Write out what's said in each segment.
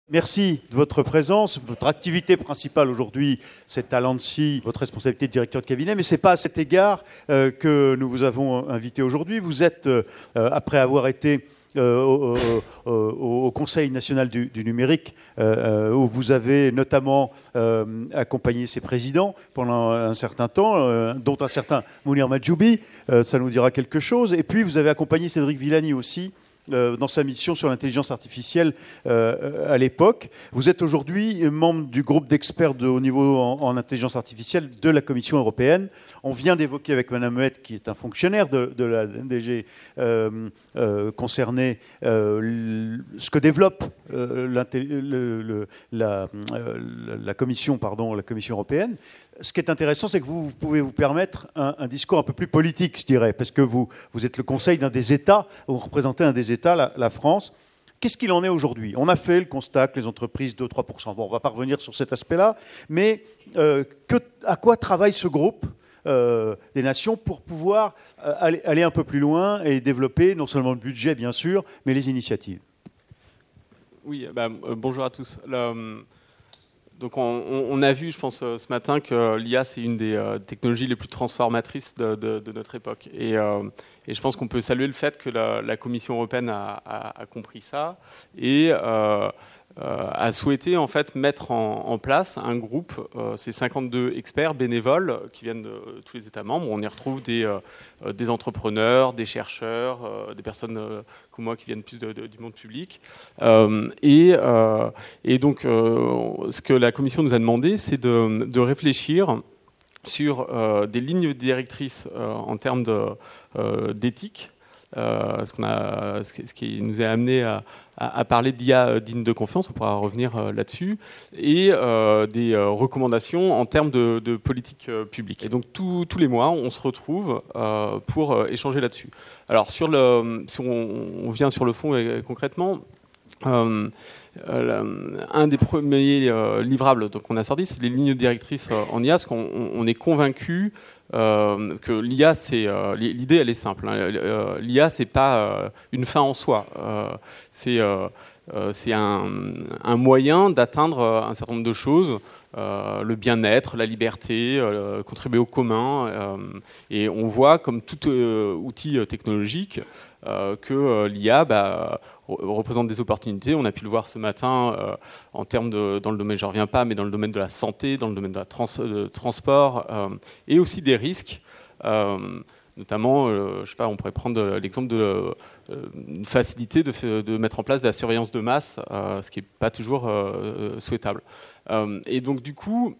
Merci de votre présence. Votre activité principale aujourd'hui, c'est à l'ANSSI, votre responsabilité de directeur de cabinet, mais ce n'est pas à cet égard que nous vous avons invité aujourd'hui. Vous êtes, après avoir été au Conseil national du numérique, où vous avez notamment accompagné ses présidents pendant un certain temps, dont un certain Mounir Majoubi, ça nous dira quelque chose. Et puis vous avez accompagné Cédric Villani aussi, dans sa mission sur l'intelligence artificielle à l'époque. Vous êtes aujourd'hui membre du groupe d'experts de haut niveau en intelligence artificielle de la Commission européenne. On vient d'évoquer avec Mme Huette, qui est un fonctionnaire de la DG concernée, ce que développe la Commission européenne. Ce qui est intéressant, c'est que vous pouvez vous permettre un discours un peu plus politique, je dirais, parce que vous êtes le conseil d'un des États, vous représentez un des États, la France. Qu'est-ce qu'il en est aujourd'hui? On a fait le constat que les entreprises, 2-3%. Bon, on ne va pas revenir sur cet aspect-là, mais à quoi travaille ce groupe des nations pour pouvoir aller un peu plus loin et développer non seulement le budget, bien sûr, mais les initiatives? Oui, bonjour à tous. Donc on a vu, je pense, ce matin que l'IA, c'est une des technologies les plus transformatrices de notre époque. Et je pense qu'on peut saluer le fait que la Commission européenne a compris ça et a souhaité en fait mettre en place un groupe, ces 52 experts bénévoles qui viennent de tous les États membres. On y retrouve des entrepreneurs, des chercheurs, des personnes comme moi qui viennent plus du monde public. Et donc, ce que la Commission nous a demandé, c'est de réfléchir sur des lignes directrices en termes d'éthique. Ce qui nous a amené à parler d'IA digne de confiance, on pourra revenir là-dessus, et des recommandations en termes de politique publique. Et donc tous les mois, on se retrouve pour échanger là-dessus. Alors si on vient sur le fond concrètement, un des premiers livrables qu'on a sorti, c'est les lignes directrices en IA, parce qu'on est convaincu que l'IA, l'idée, elle est simple. L'IA, c'est pas une fin en soi. C'est un moyen d'atteindre un certain nombre de choses, le bien-être, la liberté, contribuer au commun. Et on voit, comme tout outil technologique, que l'IA représente des opportunités. On a pu le voir ce matin en termes dans le domaine, je ne reviens pas, mais dans le domaine de la santé, dans le domaine de transport, et aussi des risques. Notamment, je sais pas, on pourrait prendre l'exemple d'une facilité de mettre en place de la surveillance de masse, ce qui n'est pas toujours souhaitable. Et donc, du coup,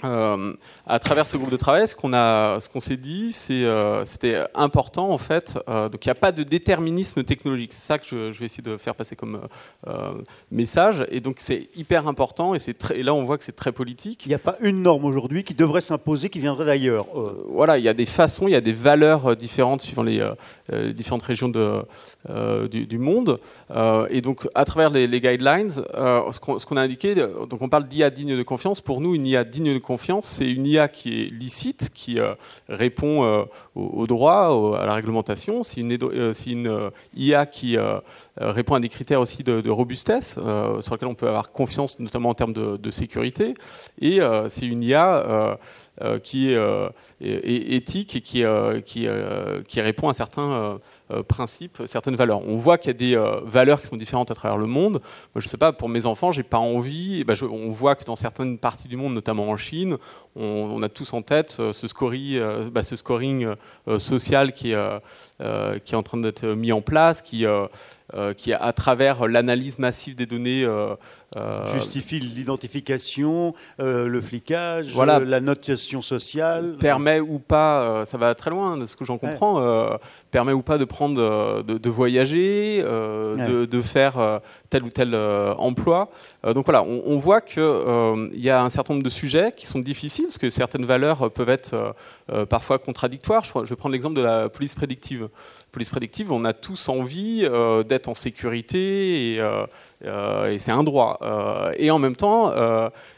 à travers ce groupe de travail, ce qu'on s'est dit, c'était important en fait. Donc il n'y a pas de déterminisme technologique. C'est ça que je vais essayer de faire passer comme message. Et donc c'est hyper important. Et là on voit que c'est très politique. Il n'y a pas une norme aujourd'hui qui devrait s'imposer, qui viendrait d'ailleurs. Voilà, il y a des façons, il y a des valeurs différentes suivant les différentes régions du monde. Et donc à travers les guidelines, ce qu'on a indiqué, donc on parle d'IA digne de confiance. Pour nous, une IA digne de confiance, c'est une IA qui est licite, qui répond au droit, à la réglementation. C'est une IA qui répond à des critères aussi de robustesse, sur lesquels on peut avoir confiance, notamment en termes de sécurité. Et c'est une IA qui est éthique et qui répond à certains principes, certaines valeurs. On voit qu'il y a des valeurs qui sont différentes à travers le monde. Moi, je ne sais pas, pour mes enfants, j'ai pas envie. On voit que dans certaines parties du monde, notamment en Chine, on a tous en tête ce scoring social qui est en train d'être mis en place, qui à travers l'analyse massive des données justifie l'identification, le flicage, voilà, la notation sociale. Permet ou pas, ça va très loin de ce que j'en comprends, permet ou pas de prendre, de voyager, de faire tel ou tel emploi. Donc voilà, on voit qu'il y a un certain nombre de sujets qui sont difficiles, parce que certaines valeurs peuvent être parfois contradictoires. Je vais prendre l'exemple de la police prédictive. La police prédictive, on a tous envie d'être en sécurité et c'est un droit. Et en même temps,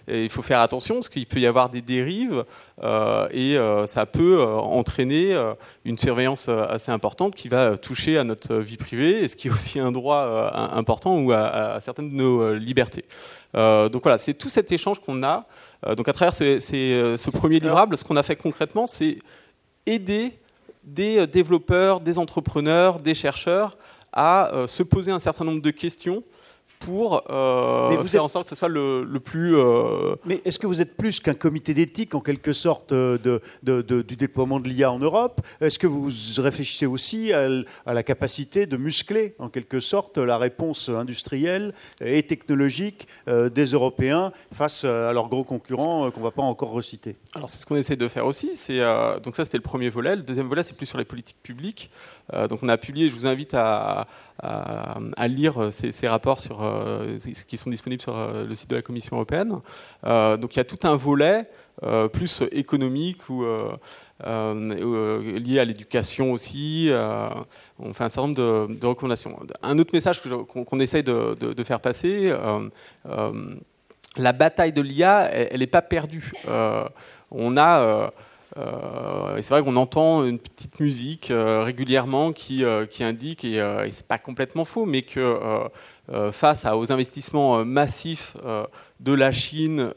il faut faire attention parce qu'il peut y avoir des dérives et ça peut entraîner une surveillance assez importante qui va toucher à notre vie privée, et ce qui est aussi un droit important ou à certaines de nos libertés. Donc voilà, c'est tout cet échange qu'on a. Donc à travers ce premier livrable, ce qu'on a fait concrètement, c'est aider des développeurs, des entrepreneurs, des chercheurs à se poser un certain nombre de questions pour faire en sorte que ce soit le plus... Mais est-ce que vous êtes plus qu'un comité d'éthique, en quelque sorte, du déploiement de l'IA en Europe? Est-ce que vous réfléchissez aussi à la capacité de muscler, en quelque sorte, la réponse industrielle et technologique des Européens face à leurs gros concurrents qu'on ne va pas encore reciter? Alors, c'est ce qu'on essaie de faire aussi. Donc ça, c'était le premier volet. Le deuxième volet, c'est plus sur les politiques publiques. Donc on a publié, je vous invite à lire ces rapports qui sont disponibles sur le site de la Commission européenne. Donc il y a tout un volet plus économique ou lié à l'éducation aussi. On fait un certain nombre de recommandations. Un autre message qu'on essaye de faire passer, la bataille de l'IA, elle n'est pas perdue. Et c'est vrai qu'on entend une petite musique régulièrement qui indique, et c'est pas complètement faux, mais que face aux investissements massifs de la Chine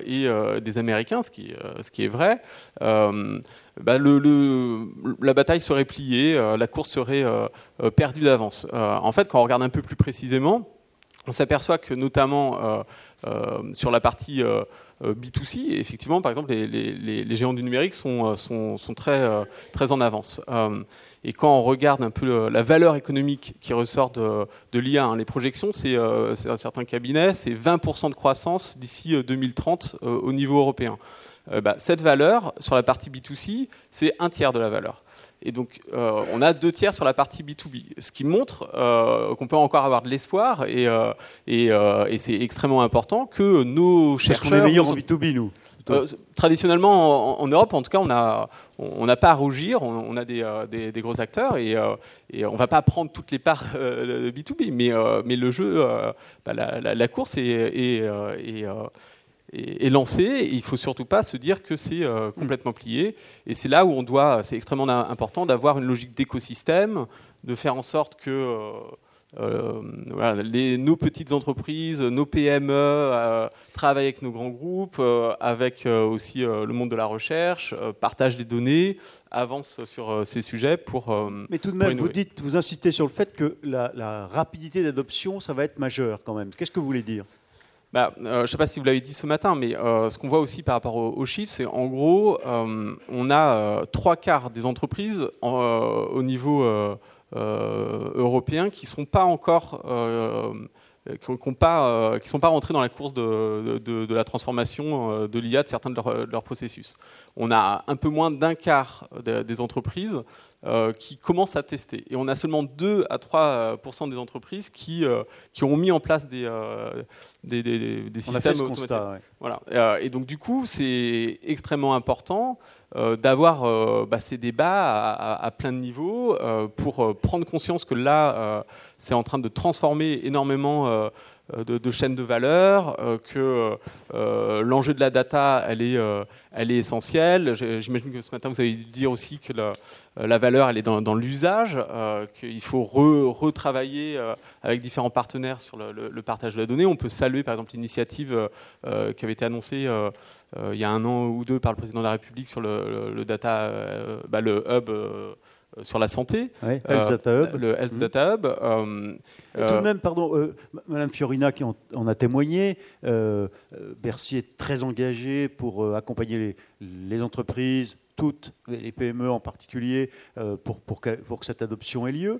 et des Américains, ce qui est vrai, la bataille serait pliée, la course serait perdue d'avance. En fait, quand on regarde un peu plus précisément, on s'aperçoit que notamment sur la partie B2C, effectivement, par exemple, les géants du numérique sont très en avance. Et quand on regarde un peu la valeur économique qui ressort de l'IA, les projections, c'est un certain cabinet, c'est 20% de croissance d'ici 2030 au niveau européen. Cette valeur, sur la partie B2C, c'est un tiers de la valeur. Et donc, on a 2 tiers sur la partie B2B, ce qui montre qu'on peut encore avoir de l'espoir, et c'est extrêmement important que nos chercheurs... Parce qu'on est meilleurs en B2B, nous. Traditionnellement, en Europe, en tout cas, on n'a pas à rougir, on a des gros acteurs, et on ne va pas prendre toutes les parts B2B, mais le jeu, la course est lancé. Il ne faut surtout pas se dire que c'est complètement plié. Et c'est là où c'est extrêmement important d'avoir une logique d'écosystème, de faire en sorte que nos petites entreprises, nos PME travaillent avec nos grands groupes, avec aussi le monde de la recherche, partagent des données, avancent sur ces sujets pour... Mais tout de même, vous insistez sur le fait que la rapidité d'adoption, ça va être majeur quand même. Qu'est-ce que vous voulez dire ? Je ne sais pas si vous l'avez dit ce matin, mais ce qu'on voit aussi par rapport aux chiffres, c'est en gros, on a 3/4 des entreprises au niveau européen qui ne sont pas encore, qui sont pas rentrées dans la course de la transformation de l'IA de certains de leurs processus. On a un peu moins d'1/4 des entreprises qui commencent à tester. Et on a seulement 2 à 3% des entreprises qui ont mis en place des systèmes automatiques. Constat, ouais. Voilà. Et donc du coup, c'est extrêmement important d'avoir ces débats à plein de niveaux pour prendre conscience que là, c'est en train de transformer énormément de chaînes de valeur, que l'enjeu de la data, elle est essentielle. J'imagine que ce matin, vous avez dû dire aussi que la valeur, elle est dans l'usage, qu'il faut retravailler avec différents partenaires sur le partage de la donnée. On peut saluer, par exemple, l'initiative qui avait été annoncée il y a 1 an ou 2 par le président de la République sur le data, le hub sur la santé, oui, Data Hub. le Health Data Hub. Tout de même, pardon, Madame Fiorina qui en a témoigné, Bercy est très engagé pour accompagner les entreprises, toutes les PME en particulier, pour que cette adoption ait lieu.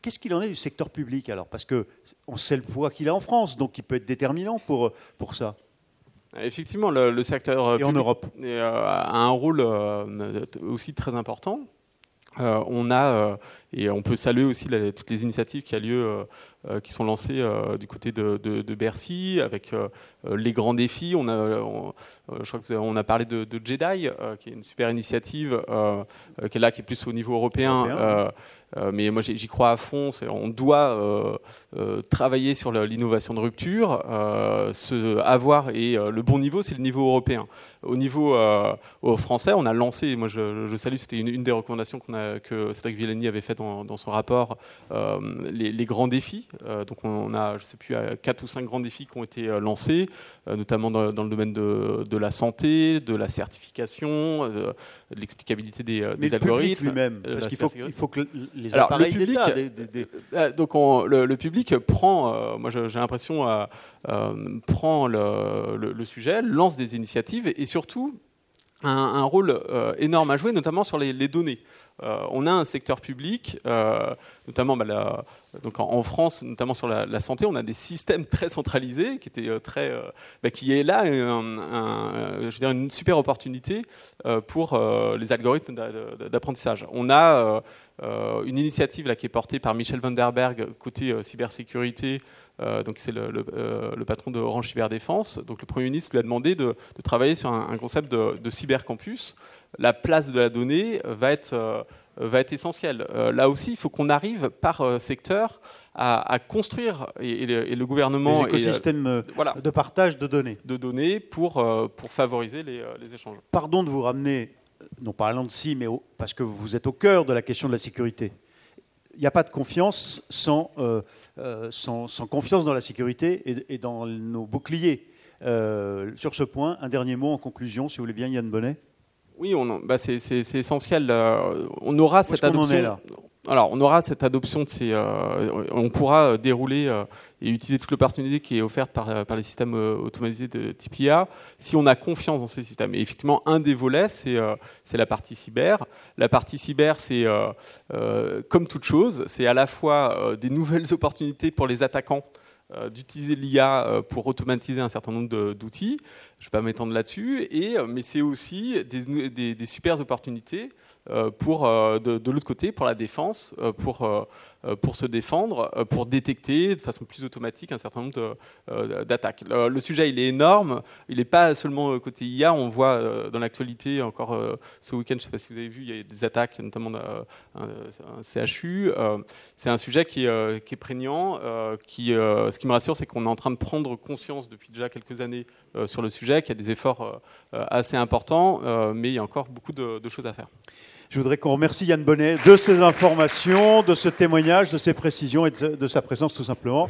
Qu'est-ce qu'il en est du secteur public alors? Parce qu'on sait le poids qu'il a en France, donc il peut être déterminant pour ça. Effectivement, le secteur public en Europe a un rôle aussi très important. On a Et on peut saluer aussi toutes les initiatives qui sont lancées du côté de Bercy, avec les grands défis. Je crois qu'on a parlé de Jedi, qui est une super initiative, qui est plus au niveau européen. Mais moi, j'y crois à fond. On doit travailler sur l'innovation de rupture. Et le bon niveau, c'est le niveau européen. Au niveau français, on a lancé, moi je salue, c'était une des recommandations que Cédric Villani avait fait dans son rapport, les grands défis. Donc on a, je ne sais plus, 4 ou 5 grands défis qui ont été lancés, notamment dans le domaine de la santé, de la certification, de l'explicabilité des algorithmes. Lui-même, parce qu'il faut que les appareils d'État... Donc le public prend, moi j'ai l'impression, prend le sujet, lance des initiatives et surtout un rôle énorme à jouer, notamment sur les données. On a un secteur public, notamment donc en France, notamment sur la santé, on a des systèmes très centralisés qui étaient qui est là je veux dire, une super opportunité pour les algorithmes d'apprentissage. On a une initiative là, qui est portée par Michel van der Berg côté cybersécurité. Donc c'est le patron de Orange Cyberdéfense. Donc le Premier ministre lui a demandé de travailler sur un concept de cybercampus. La place de la donnée va être essentielle. Là aussi, il faut qu'on arrive par secteur à construire, et le gouvernement... Des écosystèmes de partage de données. De données pour favoriser les échanges. Pardon de vous ramener, non pas à l'ANSSI, mais parce que vous êtes au cœur de la question de la sécurité. Il n'y a pas de confiance sans confiance dans la sécurité et dans nos boucliers. Sur ce point, un dernier mot en conclusion, si vous voulez bien, Yann Bonnet. Oui, c'est essentiel. On aura cette adoption. Alors, on aura cette adoption on pourra dérouler et utiliser toute l'opportunité qui est offerte par les systèmes automatisés de type IA si on a confiance dans ces systèmes. Et effectivement, un des volets, c'est la partie cyber. La partie cyber, c'est comme toute chose, c'est à la fois des nouvelles opportunités pour les attaquants d'utiliser l'IA pour automatiser un certain nombre d'outils. Je ne vais pas m'étendre là-dessus, mais c'est aussi des super opportunités de l'autre côté, pour la défense, pour se défendre, pour détecter de façon plus automatique un certain nombre d'attaques. Le sujet, il est énorme. Il n'est pas seulement côté IA. On voit dans l'actualité, encore ce week-end, je ne sais pas si vous avez vu, il y a des attaques, notamment un CHU. C'est un sujet qui est prégnant. Ce qui me rassure, c'est qu'on est en train de prendre conscience depuis déjà quelques années sur le sujet, qu'il y a des efforts assez importants, mais il y a encore beaucoup de choses à faire. Je voudrais qu'on remercie Yann Bonnet de ces informations, de ce témoignage, de ces précisions et de sa présence tout simplement.